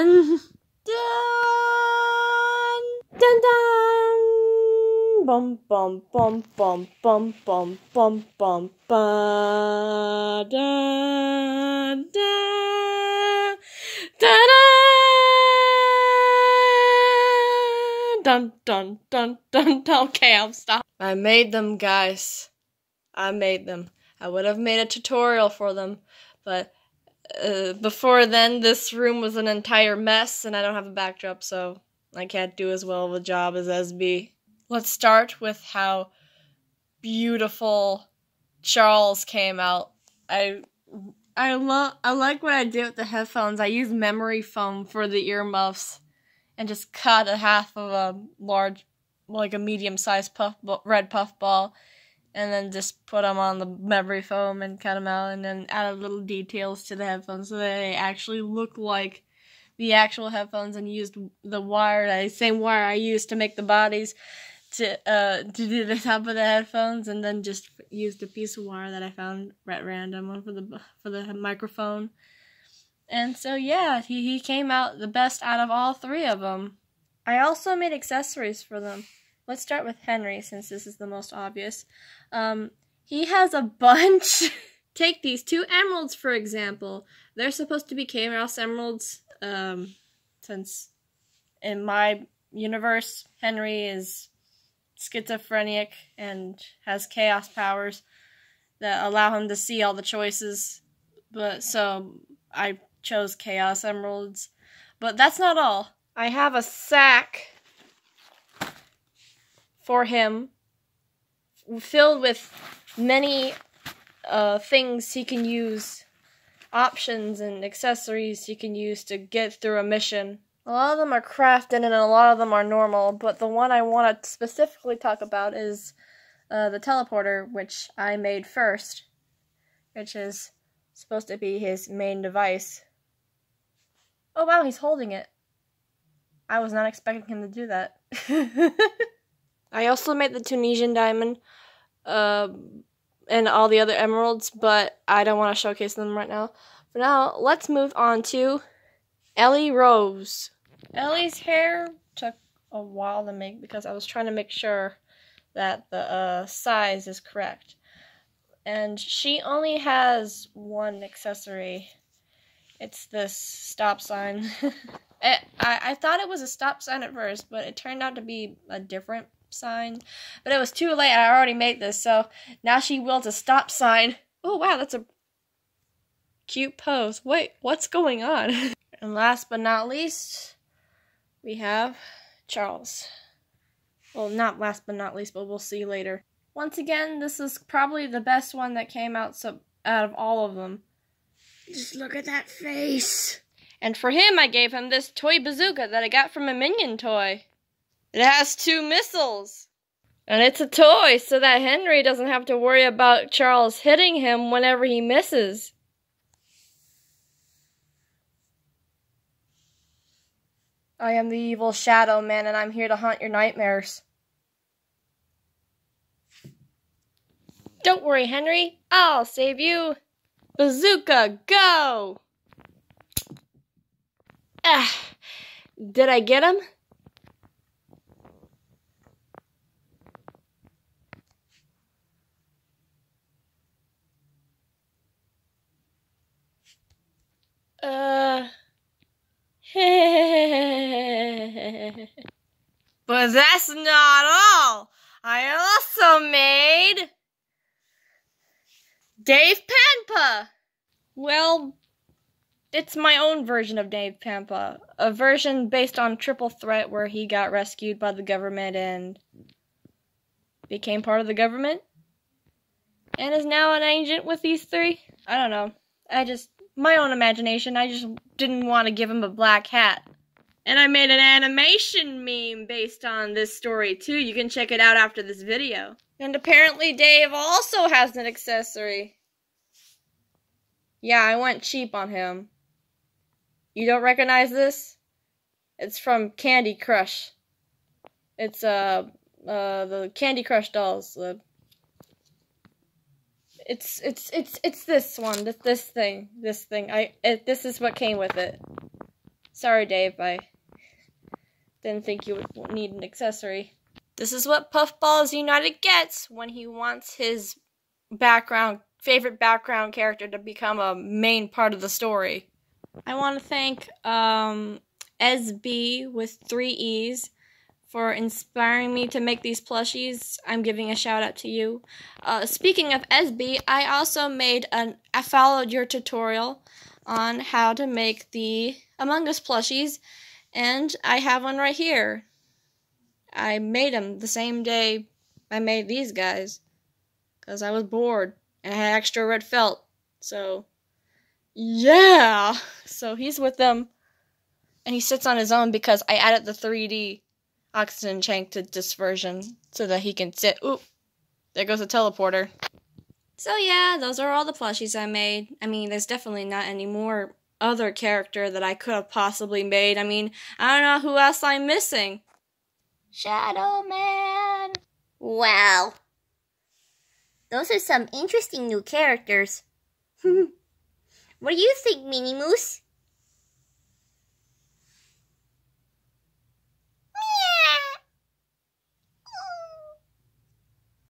dun, dun, dun, dun. Bum, bum, bum, bum, bum, bum, bum, bum, ba, da, da, da, da. Dun, dun, dun, dun, dun. Okay, I'll stop. I made them, guys. I made them. I would have made a tutorial for them, but before then, this room was an entire mess, and I don't have a backdrop, so I can't do as well of a job as Ezbeee. Let's start with how beautiful Charles came out. I like what I did with the headphones. I used memory foam for the earmuffs and just cut a half of a large, like a medium-sized red puffball, and then just put them on the memory foam and cut them out, and then added little details to the headphones so that they actually look like the actual headphones, and used the same wire I used to make the bodies to do the top of the headphones, and then just used a piece of wire that I found at random for the microphone. And so yeah, he came out the best out of all three of them. I also made accessories for them. Let's start with Henry, since this is the most obvious. He has a bunch. Take these 2 emeralds, for example. They're supposed to be Chaos emeralds, since in my universe, Henry is schizophrenic and has chaos powers that allow him to see all the choices. But so I chose Chaos emeralds. But that's not all. I have a sack for him filled with many things he can use, options and accessories he can use to get through a mission. A lot of them are crafted and a lot of them are normal, but the one I want to specifically talk about is the teleporter, which I made first, which is supposed to be his main device. Oh wow, he's holding it. I was not expecting him to do that. I also made the Tunisian diamond and all the other emeralds, but I don't want to showcase them right now. For now, let's move on to Ellie Rose. Ellie's hair took a while to make because I was trying to make sure that the size is correct. And she only has one accessory. It's this stop sign. I thought it was a stop sign at first, but it turned out to be a different sign. But it was too late. I already made this, so now she wields a stop sign. Oh wow, that's a cute pose. Wait, what's going on? And last but not least, we have Charles. Well, not last but not least, but we'll see later. Once again, this is probably the best one that came out out of all of them. Just look at that face. And for him, I gave him this toy bazooka that I got from a Minion toy. It has 2 missiles. And it's a toy so that Henry doesn't have to worry about Charles hitting him whenever he misses. I am the evil Shadow Man, and I'm here to haunt your nightmares. Don't worry, Henry. I'll save you. Bazooka, go! Ah, did I get him? But that's not all. I also made Dave Pampa. Well, it's my own version of Dave Pampa. A version based on Triple Threat where he got rescued by the government and became part of the government. And is now an agent with these 3. I don't know. My own imagination, I just didn't want to give him a black hat. And I made an animation meme based on this story too. You can check it out after this video. And apparently Dave also has an accessory. Yeah, I went cheap on him. You don't recognize this? It's from Candy Crush. It's the Candy Crush dolls. It's this one. This thing. This is what came with it. Sorry, Dave, I didn't think you would need an accessory. This is what Puffballs United gets when he wants his favorite background character to become a main part of the story. I want to thank Ezbeee with 3 E's for inspiring me to make these plushies. I'm giving a shout out to you. Speaking of Ezbeee, I also I followed your tutorial on how to make the Among Us plushies, and I have one right here. I made them the same day I made these guys, because I was bored, and I had extra red felt, so yeah! So he's with them, and he sits on his own because I added the 3D oxygen tank to this version, so that he can sit. Oop! There goes the teleporter. So yeah, those are all the plushies I made. I mean, there's definitely not any more other character that I could have possibly made. I mean, I don't know who else I'm missing. Shadow Man! Wow. Those are some interesting new characters. What do you think, Minnie Moose?